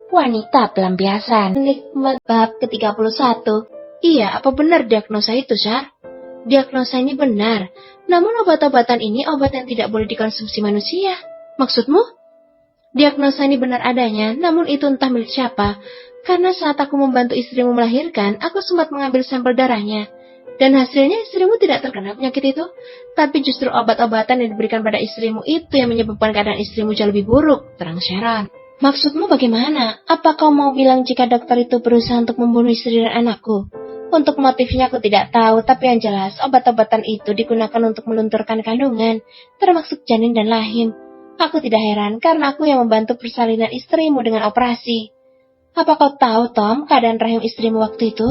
Wanita pelampiasan. Bab ke-31. Iya, apa benar diagnosa itu, Syar? Diagnosa ini benar, namun obat-obatan ini obat yang tidak boleh dikonsumsi manusia. Maksudmu? Diagnosa ini benar adanya, namun itu entah milik siapa. Karena saat aku membantu istrimu melahirkan, aku sempat mengambil sampel darahnya. Dan hasilnya istrimu tidak terkena penyakit itu. Tapi justru obat-obatan yang diberikan pada istrimu itu yang menyebabkan keadaan istrimu jauh lebih buruk, terang Sharon. Maksudmu bagaimana? Apa kau mau bilang jika dokter itu berusaha untuk membunuh istri dan anakku? Untuk motifnya aku tidak tahu, tapi yang jelas obat-obatan itu digunakan untuk melunturkan kandungan, termasuk janin dan rahim. Aku tidak heran karena aku yang membantu persalinan istrimu dengan operasi. Apa kau tahu, Tom, keadaan rahim istrimu waktu itu?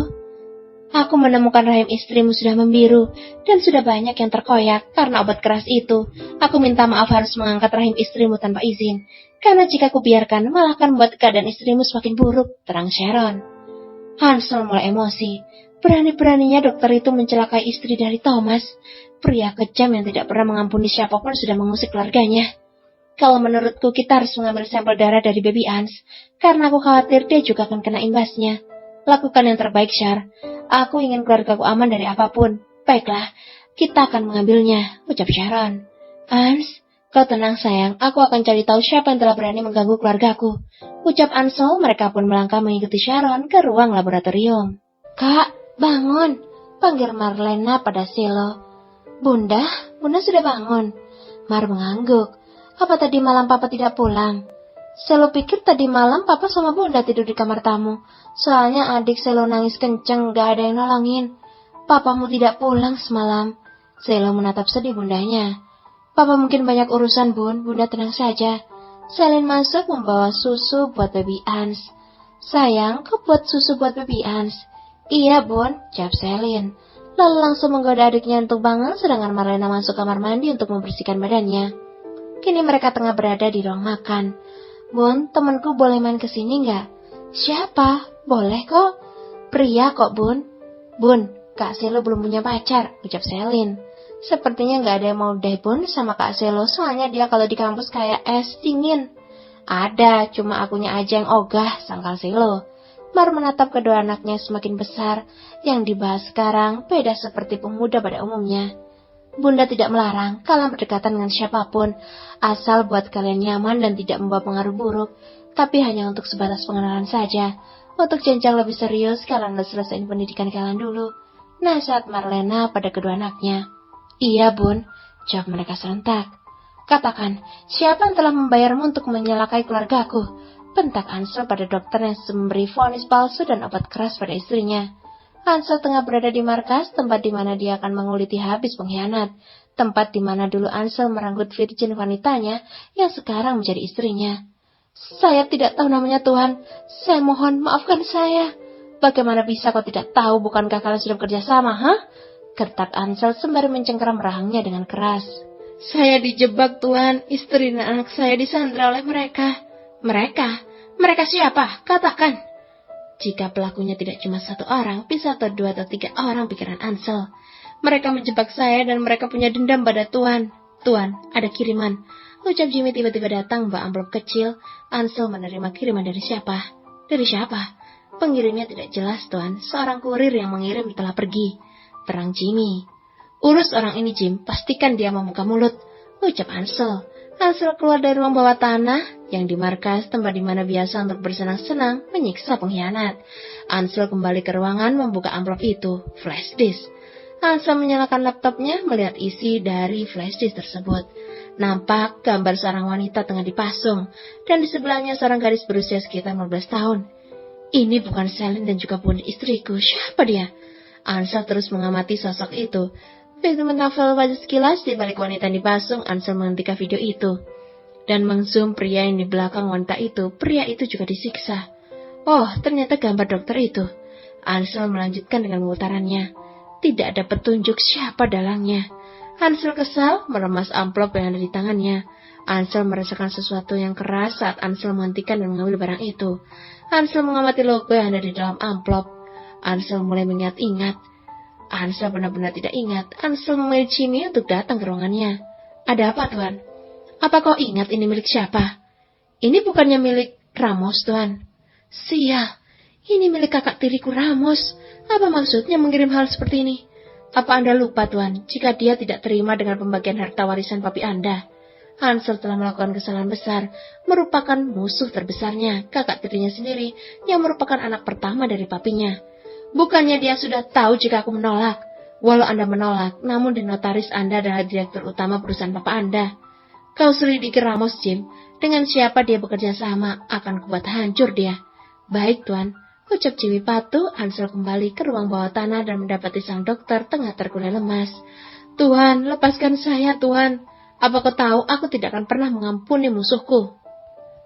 Aku menemukan rahim istrimu sudah membiru dan sudah banyak yang terkoyak karena obat keras itu. Aku minta maaf harus mengangkat rahim istrimu tanpa izin, karena jika aku biarkan malah akan membuat keadaan istrimu semakin buruk, terang Sharon. Hansel mulai emosi. Berani-beraninya dokter itu mencelakai istri dari Thomas. Pria kejam yang tidak pernah mengampuni siapapun sudah mengusik keluarganya. Kalau menurutku kita harus mengambil sampel darah dari baby Ans, karena aku khawatir dia juga akan kena imbasnya. Lakukan yang terbaik, Shar. Aku ingin keluargaku aman dari apapun. Baiklah, kita akan mengambilnya, ucap Sharon. Ans, kau tenang sayang, aku akan cari tahu siapa yang telah berani mengganggu keluargaku. Ucap Ansel, mereka pun melangkah mengikuti Sharon ke ruang laboratorium. Kak, bangun, panggil Marlena pada Silo. Bunda sudah bangun. Mar mengangguk. Apa tadi malam Papa tidak pulang? Selo pikir tadi malam Papa sama Bunda tidur di kamar tamu. Soalnya adik Selo nangis kenceng, gak ada yang nolongin. Papamu tidak pulang semalam. Selo menatap sedih bundanya. Papa mungkin banyak urusan, Bun. Bunda tenang saja. Selin masuk membawa susu buat baby Ans. Sayang, kau buat susu buat baby Ans? Iya, Bun, jawab Selin. Lalu langsung menggoda adiknya untuk bangun, sedangkan Marlena masuk kamar mandi untuk membersihkan badannya. Kini mereka tengah berada di ruang makan. Bun, temanku boleh main kesini nggak? Siapa? Boleh kok. Pria kok, Bun. Bun, Kak Selo belum punya pacar, ucap Selin. Sepertinya nggak ada yang mau deh, Bun, sama Kak Selo, soalnya dia kalau di kampus kayak es dingin. Ada, cuma akunya aja yang ogah, sangkal Selo. Mar menatap kedua anaknya semakin besar. Yang dibahas sekarang beda seperti pemuda pada umumnya. Bunda tidak melarang kalian berdekatan dengan siapapun, asal buat kalian nyaman dan tidak membawa pengaruh buruk, tapi hanya untuk sebatas pengenalan saja. Untuk jenjang lebih serius, kalian harus selesaiin pendidikan kalian dulu. Nasihat Marlena pada kedua anaknya. Iya, Bun, jawab mereka serentak. Katakan, siapa yang telah membayarmu untuk menyelakai keluargaku? Bentak Ansel pada dokter yang memberi vonis palsu dan obat keras pada istrinya. Ansel tengah berada di markas, tempat di mana dia akan menguliti habis pengkhianat. Tempat di mana dulu Ansel merenggut virgin wanitanya yang sekarang menjadi istrinya. Saya tidak tahu namanya Tuhan. Saya mohon maafkan saya. Bagaimana bisa kau tidak tahu? Bukankah kalian sudah bekerja sama, hah? Gertak Ansel sembari mencengkeram rahangnya dengan keras. Saya dijebak, Tuhan. Istri dan anak saya disandra oleh mereka. Mereka siapa? Katakan. Jika pelakunya tidak cuma satu orang, bisa atau dua atau tiga orang, pikiran Ansel. Mereka menjebak saya dan mereka punya dendam pada Tuhan. Tuhan, ada kiriman. Ucap Jimmy tiba-tiba datang membawa amplop kecil. Ansel menerima kiriman dari siapa? Dari siapa? Pengirimnya tidak jelas, Tuhan. Seorang kurir yang mengirim telah pergi. Terang Jimmy. Urus orang ini, Jim. Pastikan dia membuka mulut. Ucap Ansel. Ansel keluar dari ruang bawah tanah yang di markas, tempat di mana biasa untuk bersenang-senang menyiksa pengkhianat. Ansel kembali ke ruangan membuka amplop itu, flash disk. Ansel menyalakan laptopnya melihat isi dari flash disk tersebut. Nampak gambar seorang wanita tengah dipasung, dan di sebelahnya seorang gadis berusia sekitar 15 tahun. Ini bukan Selin dan juga bunda istriku, siapa dia? Ansel terus mengamati sosok itu. Begitu menafel wajah sekilas di balik wanita yang dipasung, Ansel menghentikan video itu dan mengzoom pria yang di belakang wanita itu. Pria itu juga disiksa. Oh, ternyata gambar dokter itu. Ansel melanjutkan dengan pemutarannya. Tidak ada petunjuk siapa dalangnya. Ansel kesal meremas amplop yang ada di tangannya. Ansel merasakan sesuatu yang keras saat Ansel menghentikan dan mengambil barang itu. Ansel mengamati logo yang ada di dalam amplop. Ansel mulai mengingat-ingat. Ansel benar-benar tidak ingat. Ansel memilih Jimmy untuk datang ke ruangannya. Ada apa, Tuan? Apa kau ingat ini milik siapa? Ini bukannya milik Ramos, Tuan. Sial, ini milik kakak tiriku Ramos. Apa maksudnya mengirim hal seperti ini? Apa Anda lupa, Tuan, jika dia tidak terima dengan pembagian harta warisan papi Anda? Hansel telah melakukan kesalahan besar, merupakan musuh terbesarnya, kakak tirinya sendiri, yang merupakan anak pertama dari papinya. Bukannya dia sudah tahu jika aku menolak? Walau Anda menolak, namun di notaris Anda adalah direktur utama perusahaan papa Anda. Kau selidiki Ramos, Jim. Dengan siapa dia bekerja sama, akan kubuat hancur dia. Baik, Tuan. Ucap Jimmy patuh. Hansel kembali ke ruang bawah tanah dan mendapati sang dokter tengah terkulai lemas. Tuhan, lepaskan saya, Tuhan. Apa kau tahu aku tidak akan pernah mengampuni musuhku?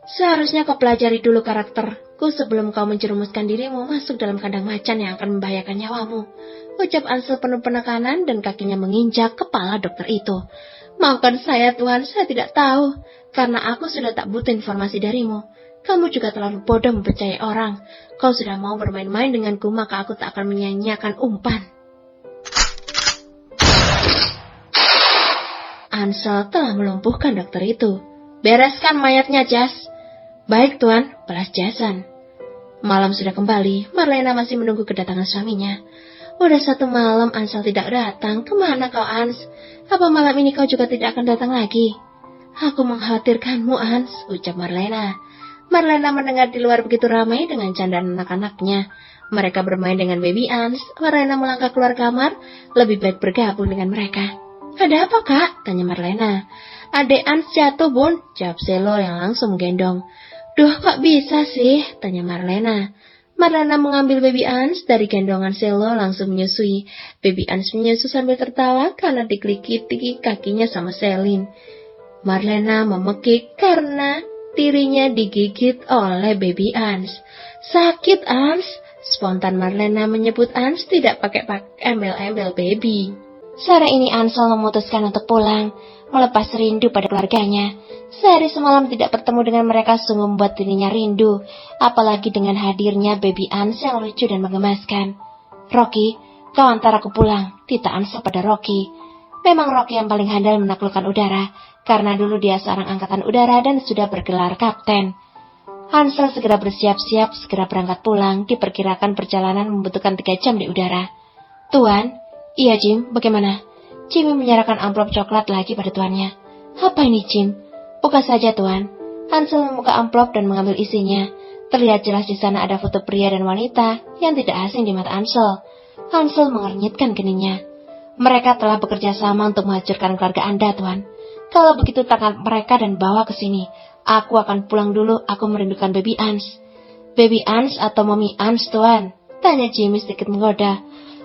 Seharusnya kau pelajari dulu karakterku sebelum kau menjerumuskan dirimu masuk dalam kandang macan yang akan membahayakan nyawamu. Ucap Hansel penuh penekanan dan kakinya menginjak kepala dokter itu. Maafkan saya, Tuhan, saya tidak tahu. Karena aku sudah tak butuh informasi darimu. Kamu juga terlalu bodoh mempercayai orang. Kau sudah mau bermain-main denganku, maka aku tak akan menyanyiakan umpan. Hansel telah melumpuhkan dokter itu. Bereskan mayatnya, Jas. Baik, Tuan, balas jasan. Malam sudah kembali, Marlena masih menunggu kedatangan suaminya. Udah 1 malam Hansel tidak datang. Kemana kau, Hans? Apa malam ini kau juga tidak akan datang lagi? Aku mengkhawatirkanmu, Hans, ucap Marlena. Marlena mendengar di luar begitu ramai dengan candaan anak-anaknya. Mereka bermain dengan baby Hans. Marlena melangkah keluar kamar. Lebih baik bergabung dengan mereka. Ada apa, Kak? Tanya Marlena. Adek Hans jatuh, Bun, jawab Selo yang langsung menggendong. Duh, kok bisa sih? Tanya Marlena. Marlena mengambil baby Hans dari gendongan Selo langsung menyusui. Baby Hans menyusu sambil tertawa karena diklikiti kakinya sama Selin. Marlena memekik karena tirinya digigit oleh baby Hans. Sakit, Hans. Spontan Marlena menyebut Hans tidak pakai embel-embel baby. Sore ini Hansel memutuskan untuk pulang, melepas rindu pada keluarganya. Sehari semalam tidak bertemu dengan mereka sungguh membuat dirinya rindu, apalagi dengan hadirnya baby Hans yang lucu dan menggemaskan. Rocky, kau antar aku pulang, tita Hansel pada Rocky. Memang Rocky yang paling handal menaklukkan udara, karena dulu dia seorang angkatan udara dan sudah bergelar kapten. Hansel segera bersiap-siap, segera berangkat pulang. Diperkirakan perjalanan membutuhkan 3 jam di udara. Tuan, iya Jim, bagaimana? Jimmy menyerahkan amplop coklat lagi pada tuannya. Apa ini, Jim? Buka saja, Tuan. Hansel membuka amplop dan mengambil isinya. Terlihat jelas di sana ada foto pria dan wanita yang tidak asing di mata Hansel. Hansel mengernyitkan keningnya. Mereka telah bekerja sama untuk menghancurkan keluarga Anda, Tuan. Kalau begitu tangkap mereka dan bawa ke sini. Aku akan pulang dulu, aku merindukan baby Hans. Baby Hans atau Mommy Hans, Tuan? Tanya Jimmy sedikit menggoda.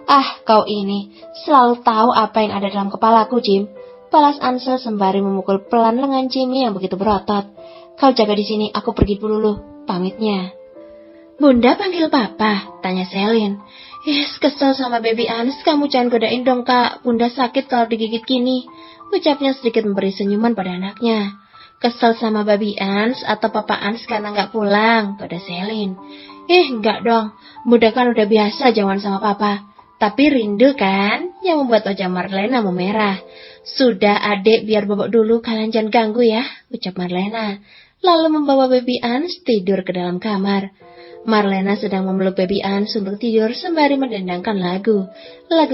Ah, kau ini selalu tahu apa yang ada dalam kepalaku, Jim. Balas Hansel sembari memukul pelan lengan Jimmy yang begitu berotot. Kau jaga di sini, aku pergi dulu, pamitnya. Bunda panggil papa, tanya Selin. Kesel sama baby Hans, kamu jangan godain dong, Kak. Bunda sakit kalau digigit gini. Ucapnya sedikit memberi senyuman pada anaknya. Kesel sama baby Hans atau papa Hans karena nggak pulang, pada Selin. Enggak dong, Bunda kan udah biasa jauhan sama papa. Tapi rindu kan, yang membuat wajah Marlena memerah. Sudah adek, biar bobok dulu, kalian jangan ganggu ya, ucap Marlena. Lalu membawa baby Hans tidur ke dalam kamar. Marlena sedang memeluk baby Hans untuk tidur sembari mendendangkan lagu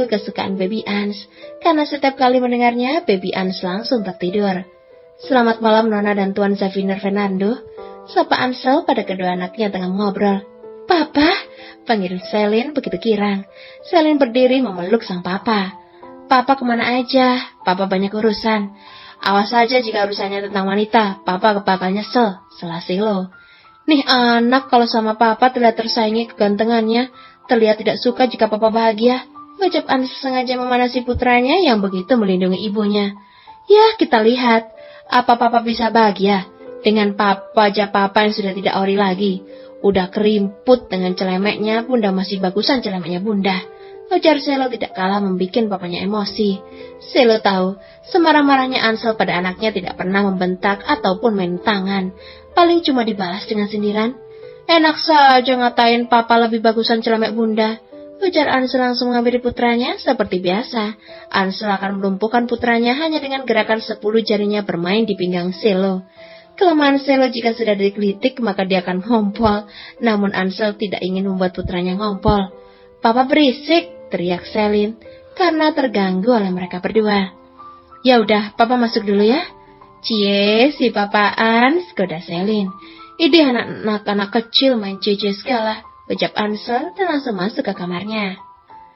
kesukaan baby Hans. Karena setiap kali mendengarnya, baby Hans langsung tertidur. Selamat malam Nona dan Tuan Xavier Fernando, sapa Hansel pada kedua anaknya tengah mengobrol. Papa, panggil Selin begitu girang. Selin berdiri memeluk sang papa. Papa kemana aja? Papa banyak urusan. Awas saja jika urusannya tentang wanita, papa bakal nyesel, Selasilo. Nih anak kalau sama papa terlihat tersaingi kegantengannya, terlihat tidak suka jika papa bahagia. Ucap Hans sengaja memanasi putranya yang begitu melindungi ibunya. Ya, kita lihat, apa papa bisa bahagia dengan wajah papa yang sudah tidak ori lagi. Udah kerimput dengan celemeknya, Bunda masih bagusan celemeknya Bunda. Ujar Selo tidak kalah membuat papanya emosi. Selo tahu, semarah-marahnya Hansel pada anaknya tidak pernah membentak ataupun main tangan. Paling cuma dibalas dengan sindiran. Enak saja ngatain papa lebih bagusan celemek Bunda. Ujar Hansel langsung menghampiri putranya seperti biasa. Hansel akan melumpuhkan putranya hanya dengan gerakan 10 jarinya bermain di pinggang Selo. Kelemahan Selo jika sudah dikritik maka dia akan ngompol. Namun Ansel tidak ingin membuat putranya ngompol. "Papa berisik," teriak Selin, karena terganggu oleh mereka berdua. "Ya udah, Papa masuk dulu ya." "Cie, si Papa Ans," goda Selin. "Ide anak-anak kecil main cie segala," ucap Ansel dan langsung masuk ke kamarnya.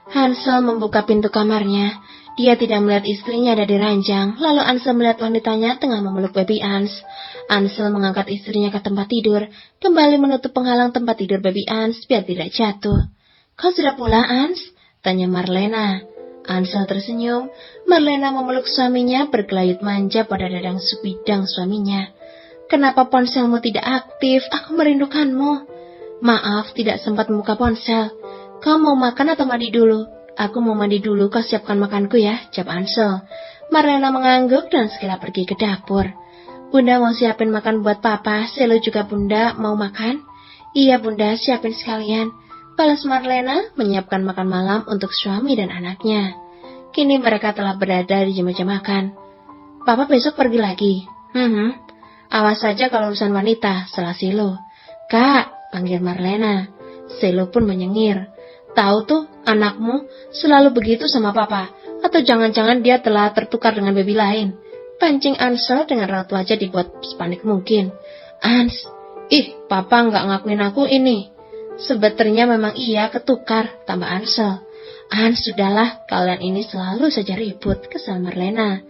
Hansel membuka pintu kamarnya. Dia tidak melihat istrinya ada di ranjang. Lalu Ansel melihat wanitanya tengah memeluk baby Ans. Ansel mengangkat istrinya ke tempat tidur, kembali menutup penghalang tempat tidur baby Ans biar tidak jatuh. "Kau sudah pulang, Ans?" tanya Marlena. Ansel tersenyum. Marlena memeluk suaminya bergelayut manja pada dadang sebidang suaminya. "Kenapa ponselmu tidak aktif? Aku merindukanmu." "Maaf, tidak sempat membuka ponsel. Kau mau makan atau mandi dulu?" "Aku mau mandi dulu, kau siapkan makanku ya," jawab Ansel. Marlena mengangguk dan segera pergi ke dapur. "Bunda mau siapin makan buat Papa, Selo juga Bunda mau makan?" "Iya Bunda, siapin sekalian," balas Marlena menyiapkan makan malam untuk suami dan anaknya. Kini mereka telah berada di meja makan. "Papa besok pergi lagi?" "Awas saja kalau urusan wanita," salah Selo. "Kak," panggil Marlena. Selo pun menyengir. "Tahu tuh, anakmu selalu begitu sama Papa. Atau jangan-jangan dia telah tertukar dengan baby lain?" Pancing Ansel dengan raut wajah dibuat sepanik mungkin. "Ans, Papa nggak ngakuin aku ini." "Sebetulnya memang iya ketukar," tambah Ansel. "Ans, sudahlah, kalian ini selalu saja ribut," kesal Marlena.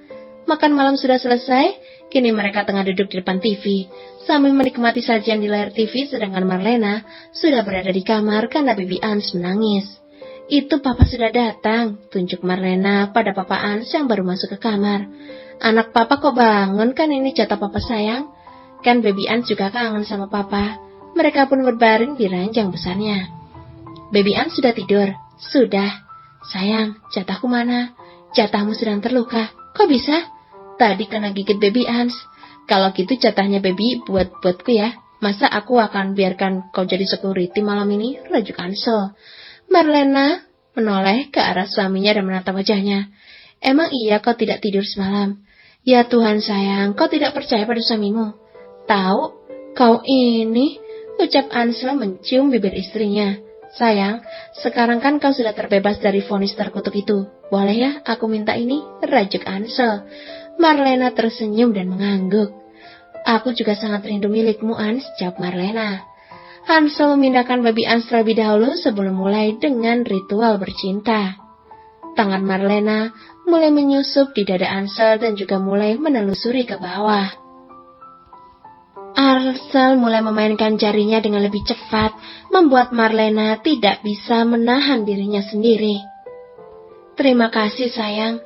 Makan malam sudah selesai. Kini mereka tengah duduk di depan TV sambil menikmati sajian di layar TV, sedangkan Marlena sudah berada di kamar karena baby Ans menangis. "Itu Papa sudah datang," tunjuk Marlena pada Papa Ans yang baru masuk ke kamar. "Anak Papa kok bangun, kan ini jatah Papa sayang." Kan baby Ans juga kangen sama Papa. Mereka pun berbaring di ranjang besarnya. "Baby Ans sudah tidur?" "Sudah." "Sayang, jatahku mana?" "Jatahmu sedang terluka." "Kok bisa?" "Tadi kena gigit baby Ans." "Kalau gitu jatahnya baby buatku ya. Masa aku akan biarkan kau jadi security malam ini?" rajuk Ansel. Marlena menoleh ke arah suaminya dan menatap wajahnya. "Emang iya kau tidak tidur semalam?" "Ya Tuhan sayang, kau tidak percaya pada suamimu." "Tahu, kau ini," ucap Ansel mencium bibir istrinya. "Sayang, sekarang kan kau sudah terbebas dari vonis terkutuk itu. Boleh ya aku minta ini?" rajuk Ansel. Marlena tersenyum dan mengangguk. "Aku juga sangat rindu milikmu, Ans," jawab Marlena. Hansel memindahkan baby Ans terlebih dahulu sebelum mulai dengan ritual bercinta. Tangan Marlena mulai menyusup di dada Ansel dan juga mulai menelusuri ke bawah. Ansel mulai memainkan jarinya dengan lebih cepat, membuat Marlena tidak bisa menahan dirinya sendiri. "Terima kasih sayang,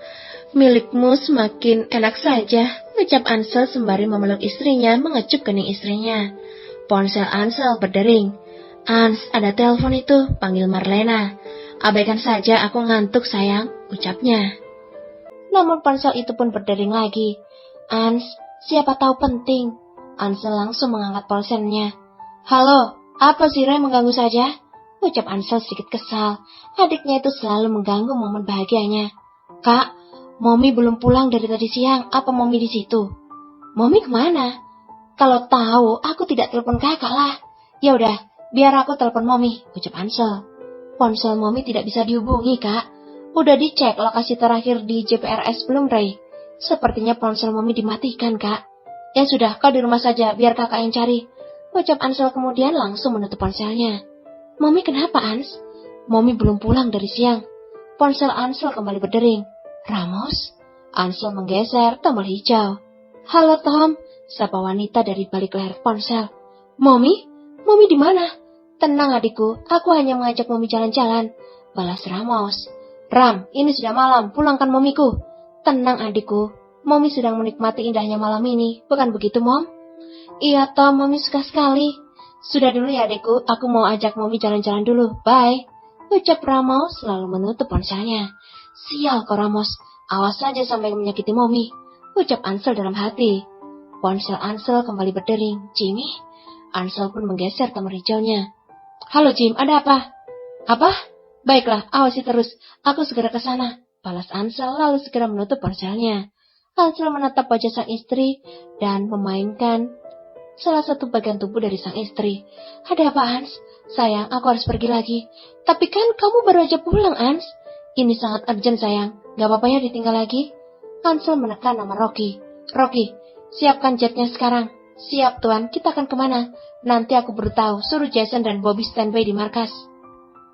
milikmu semakin enak saja," ucap Ansel sembari memeluk istrinya, mengecup kening istrinya. Ponsel Ansel berdering. "Ans, ada telepon itu," panggil Marlena. "Abaikan saja, aku ngantuk sayang," ucapnya. Namun ponsel itu pun berdering lagi. "Ans, siapa tahu penting." Ansel langsung mengangkat ponselnya. "Halo, apa sih Ray, mengganggu saja?" ucap Ansel sedikit kesal. Adiknya itu selalu mengganggu momen bahagianya. "Kak, Mommy belum pulang dari tadi siang. Apa Mommy di situ?" "Mommy kemana?" "Kalau tahu, aku tidak telepon kakak lah." "Ya udah, biar aku telepon Mommy," ucap Ansel. "Ponsel Mommy tidak bisa dihubungi, Kak. Udah dicek lokasi terakhir di GPRS belum, Ray? Sepertinya ponsel Mommy dimatikan, Kak." "Ya sudah, kau di rumah saja, biar kakak yang cari," ucap Ansel kemudian langsung menutup ponselnya. "Mommy kenapa, Ans?" "Mommy belum pulang dari siang." Ponsel Ansel kembali berdering. "Ramos?" Ansel menggeser tombol hijau. "Halo Tom," sapa wanita dari balik layar ponsel. "Mommy? Mommy di mana?" "Tenang adikku, aku hanya mengajak Mommy jalan-jalan," balas Ramos. "Ram, ini sudah malam, pulangkan momiku." "Tenang adikku, Mommy sedang menikmati indahnya malam ini, bukan begitu Mom?" "Iya Tom, Mommy suka sekali." "Sudah dulu ya adikku, aku mau ajak Mommy jalan-jalan dulu, bye," ucap Ramos lalu menutup ponselnya. "Sial kau Ramos, awas saja sampai menyakiti Mommy," ucap Ansel dalam hati. Ponsel Ansel kembali berdering. "Jimmy?" Ansel pun menggeser tombol hijaunya. "Halo Jim, ada apa?" "Apa? Baiklah, awasi terus. Aku segera ke sana," balas Ansel lalu segera menutup ponselnya. Ansel menatap wajah sang istri dan memainkan salah satu bagian tubuh dari sang istri. Ada apa, Ans? Sayang, aku harus pergi lagi. Tapi kan kamu baru aja pulang, Ans. Ini sangat urgent, sayang. Gak apa-apa ya ditinggal lagi. Hansel menekan nama Rocky. Rocky, siapkan jetnya sekarang. Siap, Tuan. Kita akan kemana? Nanti aku beritahu. Suruh Jason dan Bobby standby di markas.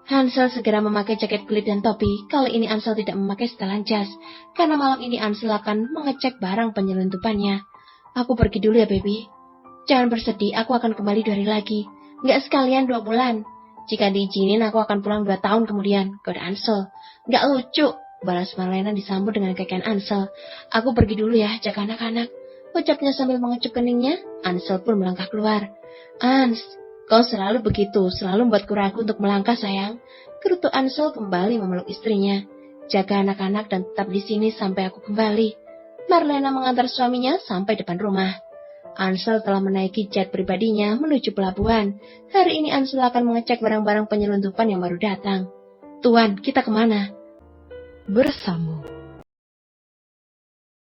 Hansel segera memakai jaket kulit dan topi. Kali ini Hansel tidak memakai setelan jas, karena malam ini Hansel akan mengecek barang penyelundupannya. Aku pergi dulu ya, baby. Jangan bersedih, aku akan kembali 2 hari lagi. Nggak sekalian 2 bulan. Jika diizinin, aku akan pulang 2 tahun kemudian. Kode Hansel. Nggak lucu, balas Marlena disambut dengan kekian Hansel. Aku pergi dulu ya, jaga anak-anak. Ucapnya sambil mengecup keningnya. Hansel pun melangkah keluar. Hans, kau selalu begitu, selalu membuatku ragu untuk melangkah, sayang. Kerutu Hansel kembali memeluk istrinya. Jaga anak-anak dan tetap di sini sampai aku kembali. Marlena mengantar suaminya sampai depan rumah. Hansel telah menaiki jet pribadinya menuju pelabuhan. Hari ini Hansel akan mengecek barang-barang penyelundupan yang baru datang. Tuan, kita kemana? Bersama